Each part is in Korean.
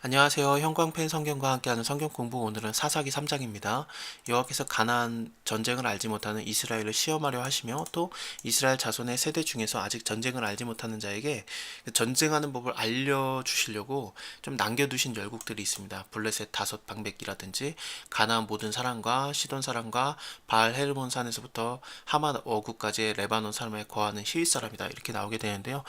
안녕하세요. 형광펜 성경과 함께하는 성경 공부. 오늘은 사사기 3장입니다. 여호와께서 가나안 전쟁을 알지 못하는 이스라엘을 시험하려 하시며 또 이스라엘 자손의 세대 중에서 아직 전쟁을 알지 못하는 자에게 전쟁하는 법을 알려주시려고 좀 남겨두신 열국들이 있습니다. 블레셋 다섯 방백기라든지 가나안 모든 사람과 시돈 사람과 바알 헤르몬 산에서부터 하맛 어구까지의 레바논 사람에 거하는 히윗 사람이다, 이렇게 나오게 되는데요.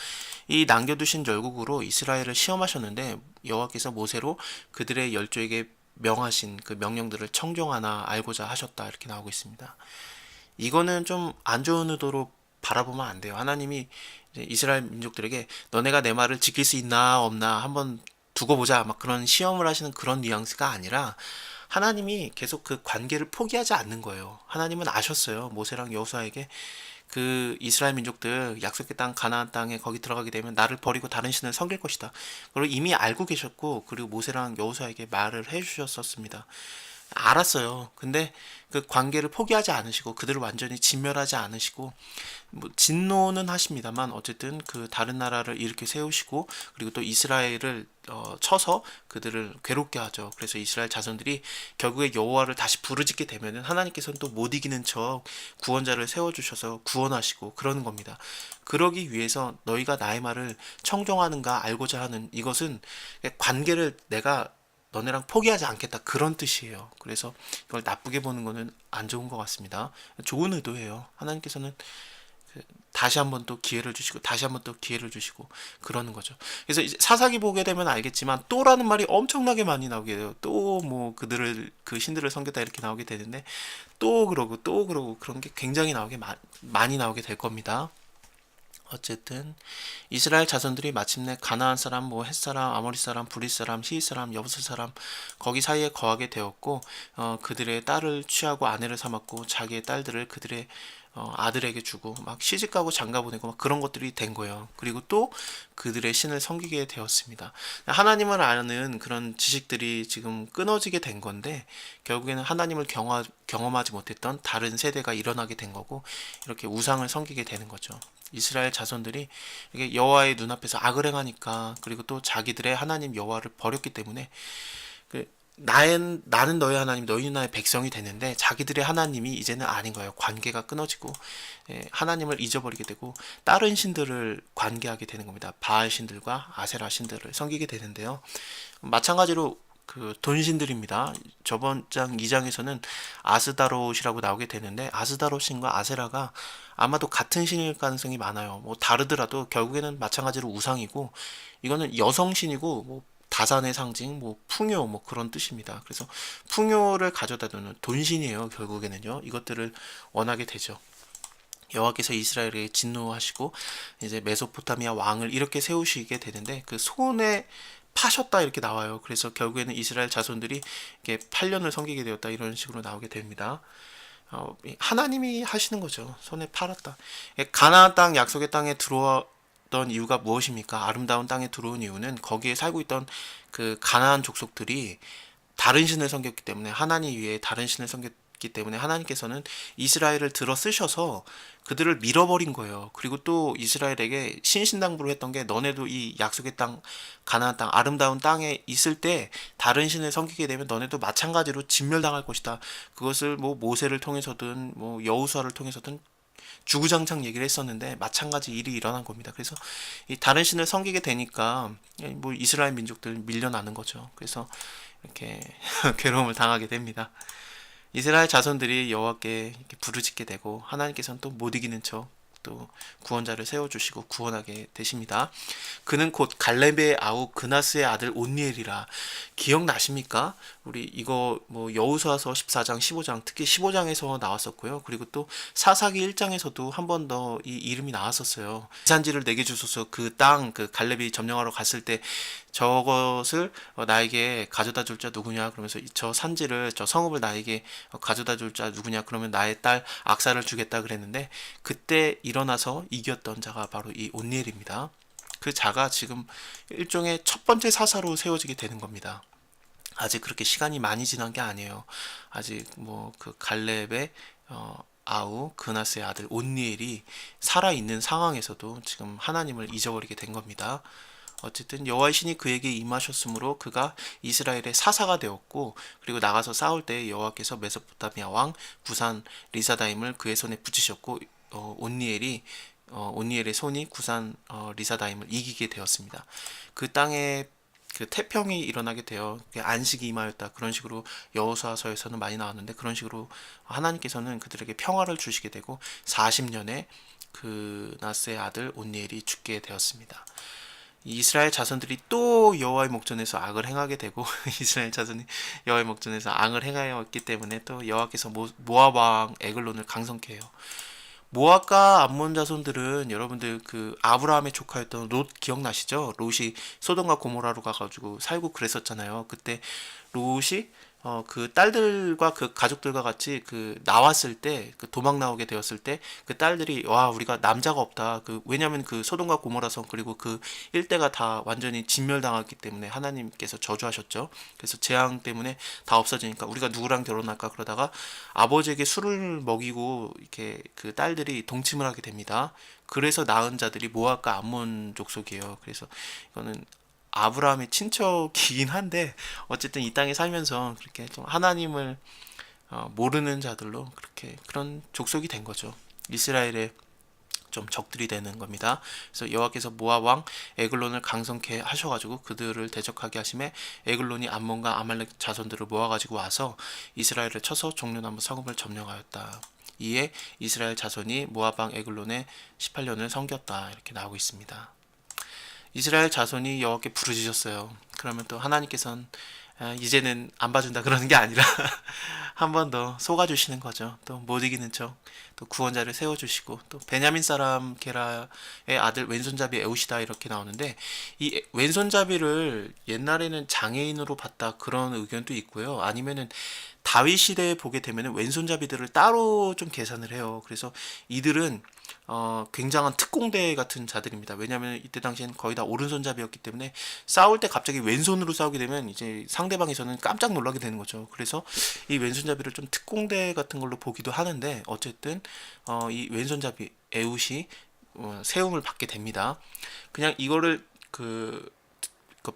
이 남겨두신 열국으로 이스라엘을 시험하셨는데 여호와께서 모세로 그들의 열조에게 명하신 그 명령들을 청종하나 알고자 하셨다, 이렇게 나오고 있습니다. 이거는 좀 안 좋은 의도로 바라보면 안 돼요. 하나님이 이제 이스라엘 민족들에게 너네가 내 말을 지킬 수 있나 없나 한번 두고 보자, 막 그런 시험을 하시는 그런 뉘앙스가 아니라 하나님이 계속 그 관계를 포기하지 않는 거예요. 하나님은 아셨어요. 모세랑 여호수아에게 그 이스라엘 민족들 약속의 땅 가나안 땅에 거기 들어가게 되면 나를 버리고 다른 신을 섬길 것이다. 그리고 이미 알고 계셨고, 그리고 모세랑 여호수아에게 말을 해주셨었습니다. 알았어요. 근데 그 관계를 포기하지 않으시고 그들을 완전히 진멸하지 않으시고, 뭐 진노는 하십니다만 어쨌든 그 다른 나라를 이렇게 세우시고, 그리고 또 이스라엘을 쳐서 그들을 괴롭게 하죠. 그래서 이스라엘 자손들이 결국에 여호와를 다시 부르짖게 되면은 하나님께서는 또 못 이기는 척 구원자를 세워주셔서 구원하시고 그러는 겁니다. 그러기 위해서 너희가 나의 말을 청종하는가 알고자 하는 이것은 관계를 내가 너네랑 포기하지 않겠다, 그런 뜻이에요. 그래서 이걸 나쁘게 보는 거는 안 좋은 것 같습니다. 좋은 의도예요. 하나님께서는 다시 한번 또 기회를 주시고 다시 한번 또 기회를 주시고 그러는 거죠. 그래서 이제 사사기 보게 되면 알겠지만 또라는 말이 엄청나게 많이 나오게 돼요. 또 뭐 그들을 그 신들을 섬겼다 이렇게 나오게 되는데 또 그러고 그런 게 굉장히 많이 나오게 될 겁니다. 어쨌든 이스라엘 자손들이 마침내 가나안 사람, 뭐 헷 사람, 아모리 사람, 브릿 사람, 히윗 사람, 여부스 사람 거기 사이에 거하게 되었고, 그들의 딸을 취하고 아내를 삼았고 자기의 딸들을 그들의 아들에게 주고 막 시집가고 장가 보내고 막 그런 것들이 된 거예요. 그리고 또 그들의 신을 섬기게 되었습니다. 하나님을 아는 그런 지식들이 지금 끊어지게 된 건데, 결국에는 하나님을 경험하지 못했던 다른 세대가 일어나게 된 거고, 이렇게 우상을 섬기게 되는 거죠. 이스라엘 자손들이 이게 여호와의 눈앞에서 악을 행하니까, 그리고 또 자기들의 하나님 여호와를 버렸기 때문에 그 나는 너의 하나님, 너희는 나의 백성이 되는데 자기들의 하나님이 이제는 아닌 거예요. 관계가 끊어지고, 하나님을 잊어버리게 되고 다른 신들을 관계하게 되는 겁니다. 바알 신들과 아세라 신들을 섬기게 되는데요. 마찬가지로 그 돈신들입니다. 저번 장 2장에서는 아스다롯이라고 나오게 되는데, 아스다롯 신과 아세라가 아마도 같은 신일 가능성이 많아요. 뭐 다르더라도 결국에는 마찬가지로 우상이고, 이거는 여성 신이고 뭐 다산의 상징, 뭐 풍요, 뭐 그런 뜻입니다. 그래서 풍요를 가져다 두는 돈신이에요. 결국에는요. 이것들을 원하게 되죠. 여호와께서 이스라엘에게 진노하시고 이제 메소포타미아 왕을 이렇게 세우시게 되는데, 그 손에 파셨다 이렇게 나와요. 그래서 결국에는 이스라엘 자손들이 이렇게 8년을 섬기게 되었다, 이런 식으로 나오게 됩니다. 하나님이 하시는 거죠. 손에 팔았다. 가나안 땅, 약속의 땅에 들어왔던 이유가 무엇입니까? 아름다운 땅에 들어온 이유는 거기에 살고 있던 그 가나안 족속들이 다른 신을 섬겼기 때문에, 하나님 위에 다른 신을 섬겼기 때문에 하나님께서는 이스라엘을 들어 쓰셔서 그들을 밀어버린 거예요. 그리고 또 이스라엘에게 신신당부를 했던 게, 너네도 이 약속의 땅, 가나안 땅, 아름다운 땅에 있을 때 다른 신을 섬기게 되면 너네도 마찬가지로 진멸당할 것이다. 그것을 뭐 모세를 통해서든 뭐 여호수아를 통해서든 주구장창 얘기를 했었는데 마찬가지 일이 일어난 겁니다. 그래서 이 다른 신을 섬기게 되니까 뭐 이스라엘 민족들 밀려나는 거죠. 그래서 이렇게 괴로움을 당하게 됩니다. 이스라엘 자손들이 여호와께 이렇게 부르짖게 되고, 하나님께서는 또 못 이기는 척 또 구원자를 세워주시고 구원하게 되십니다. 그는 곧 갈렙의 아우 그나스의 아들 온니엘이라. 기억나십니까? 우리 이거 뭐 여호수아서 14장, 15장, 특히 15장에서 나왔었고요. 그리고 또 사사기 1장에서도 한 번 더 이 이름이 나왔었어요. 산지를 내게 주소서. 그 땅, 그 갈렙이 점령하러 갔을 때 저것을 나에게 가져다 줄 자 누구냐 그러면서, 저 산지를, 저 성읍을 나에게 가져다 줄 자 누구냐 그러면 나의 딸 악사를 주겠다 그랬는데, 그때 일어나서 이겼던 자가 바로 이 온니엘입니다. 그 자가 지금 일종의 첫 번째 사사로 세워지게 되는 겁니다. 아직 그렇게 시간이 많이 지난 게 아니에요. 아직 뭐 그 갈렙의 아우 그나스의 아들 온니엘이 살아 있는 상황에서도 지금 하나님을 잊어버리게 된 겁니다. 어쨌든 여호와의 신이 그에게 임하셨으므로 그가 이스라엘의 사사가 되었고, 그리고 나가서 싸울 때 여호와께서 메소포타미아 왕 구산 리사다임을 그의 손에 붙이셨고, 온니엘의 손이 구산 리사다임을 이기게 되었습니다. 그 땅에 그 태평이 일어나게 되어 안식이 임하였다, 그런 식으로 여호수아서에서는 많이 나왔는데, 그런 식으로 하나님께서는 그들에게 평화를 주시게 되고 40년에 그 나스의 아들 온니엘이 죽게 되었습니다. 이스라엘 자손들이 또 여호와의 목전에서 악을 행하게 되고 이스라엘 자손이 여호와의 목전에서 악을 행하였기 때문에 또 여호와께서 모압 왕 에글론을 강성케 해요. 모압과 암몬 자손들은 여러분들 그 아브라함의 조카였던 롯 기억나시죠? 롯이 소돔과 고모라로 가가지고 살고 그랬었잖아요. 그때 롯이 그 딸들과 그 가족들과 같이 그 나왔을 때, 그 도망 나오게 되었을 때 그 딸들이 와, 우리가 남자가 없다. 그 왜냐면 그 소돔과 고모라성 그리고 그 일대가 다 완전히 진멸당했기 때문에 하나님께서 저주하셨죠. 그래서 재앙 때문에 다 없어지니까 우리가 누구랑 결혼할까 그러다가 아버지에게 술을 먹이고 이렇게 그 딸들이 동침을 하게 됩니다. 그래서 낳은 자들이 모압과 암몬 족속이에요. 그래서 이거는 아브라함의 친척이긴 한데, 어쨌든 이 땅에 살면서 그렇게 좀 하나님을 모르는 자들로 그렇게 그런 족속이 된 거죠. 이스라엘의 좀 적들이 되는 겁니다. 그래서 여호와께서 모압 왕 에글론을 강성케 하셔가지고 그들을 대적하게 하심에 에글론이 암몬과 아말렉 자손들을 모아가지고 와서 이스라엘을 쳐서 종려나무 성읍을 점령하였다. 이에 이스라엘 자손이 모압 왕 에글론의 18년을 섬겼다, 이렇게 나오고 있습니다. 이스라엘 자손이 여호와께 부르짖었어요. 그러면 또 하나님께서는 이제는 안 봐준다 그러는 게 아니라 한 번 더 속아주시는 거죠. 또 못 이기는 척 또 구원자를 세워주시고, 또 베냐민 사람 게라의 아들 왼손잡이 에우시다, 이렇게 나오는데, 이 왼손잡이를 옛날에는 장애인으로 봤다 그런 의견도 있고요. 아니면은 다윗 시대에 보게 되면 왼손잡이들을 따로 좀 계산을 해요. 그래서 이들은 굉장한 특공대 같은 자들입니다. 왜냐하면 이때 당시엔 거의 다 오른손잡이였기 때문에 싸울 때 갑자기 왼손으로 싸우게 되면 이제 상대방에서는 깜짝 놀라게 되는 거죠. 그래서 이 왼손잡이를 좀 특공대 같은 걸로 보기도 하는데, 어쨌든 이 왼손잡이 에웃이 세움을 받게 됩니다. 그냥 이거를 그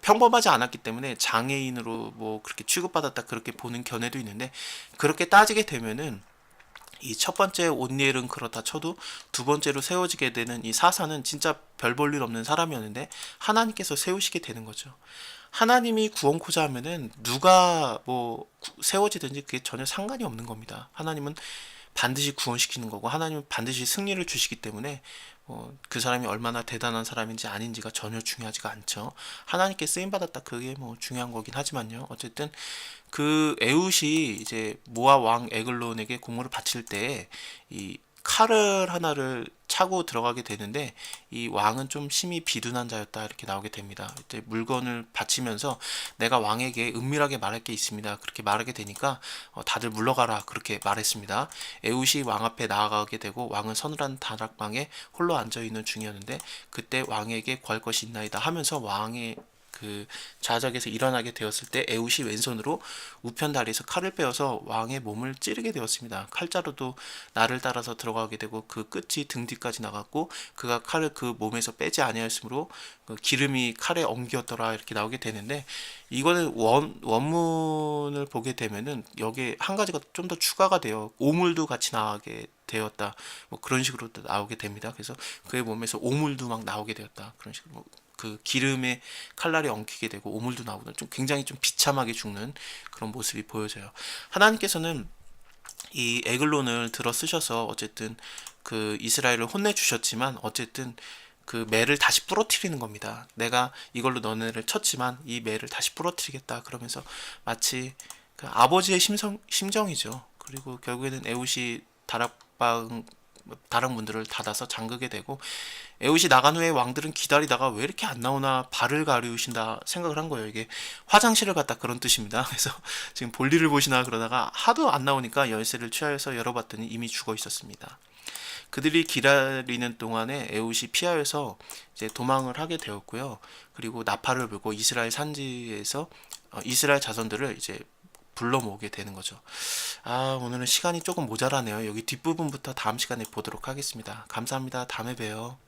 평범하지 않았기 때문에 장애인으로 뭐 그렇게 취급받았다 그렇게 보는 견해도 있는데, 그렇게 따지게 되면은 이 첫 번째 온니엘은 그렇다 쳐도 두 번째로 세워지게 되는 이 사사는 진짜 별 볼 일 없는 사람이었는데 하나님께서 세우시게 되는 거죠. 하나님이 구원코자 하면은 누가 뭐 세워지든지 그게 전혀 상관이 없는 겁니다. 하나님은 반드시 구원시키는 거고, 하나님은 반드시 승리를 주시기 때문에 그 사람이 얼마나 대단한 사람인지 아닌지가 전혀 중요하지가 않죠. 하나님께 쓰임 받았다, 그게 뭐 중요한 거긴 하지만요. 어쨌든 그 에웃이 이제 모압 왕 에글론에게 공물을 바칠 때 이 칼을 하나를 차고 들어가게 되는데, 이 왕은 좀 심히 비둔한 자였다, 이렇게 나오게 됩니다. 이때 물건을 바치면서 내가 왕에게 은밀하게 말할 게 있습니다, 그렇게 말하게 되니까 다들 물러가라, 그렇게 말했습니다. 에웃이 왕 앞에 나아가게 되고 왕은 서늘한 다락방에 홀로 앉아있는 중이었는데, 그때 왕에게 구할 것이 있나이다 하면서 왕의 그 좌석에서 일어나게 되었을 때 에웃이 왼손으로 우편 다리에서 칼을 빼어서 왕의 몸을 찌르게 되었습니다. 칼자루도 날을 따라서 들어가게 되고 그 끝이 등 뒤까지 나갔고, 그가 칼을 그 몸에서 빼지 아니하였으므로 그 기름이 칼에 엉겼더라, 이렇게 나오게 되는데, 이거는 원문을 보게 되면은 여기에 한 가지가 좀 더 추가가 돼요. 오물도 같이 나가게 되었다, 뭐 그런 식으로 나오게 됩니다. 그래서 그의 몸에서 오물도 막 나오게 되었다, 그런 식으로 그 기름에 칼날이 엉키게 되고 오물도 나오고 좀 굉장히 좀 비참하게 죽는 그런 모습이 보여져요. 하나님께서는 이 에글론을 들어 쓰셔서 어쨌든 그 이스라엘을 혼내 주셨지만, 어쨌든 그 매를 다시 부러뜨리는 겁니다. 내가 이걸로 너네를 쳤지만 이 매를 다시 부러뜨리겠다, 그러면서 마치 그 아버지의 심정이죠. 그리고 결국에는 에웃이 다락문들을 닫아서 잠그게 되고, 에웃이 나간 후에 왕들은 기다리다가 왜 이렇게 안 나오나 발을 가리우신다 생각을 한 거예요. 이게 화장실을 갔다 그런 뜻입니다. 그래서 지금 볼일을 보시나 그러다가 하도 안 나오니까 열쇠를 취하여서 열어봤더니 이미 죽어 있었습니다. 그들이 기다리는 동안에 에웃이 피하여서 이제 도망을 하게 되었고요. 그리고 나팔을 불고 이스라엘 산지에서 이스라엘 자손들을 이제 불러 모으게 되는 거죠. 오늘은 시간이 조금 모자라네요. 여기 뒷부분부터 다음 시간에 보도록 하겠습니다. 감사합니다. 다음에 봬요.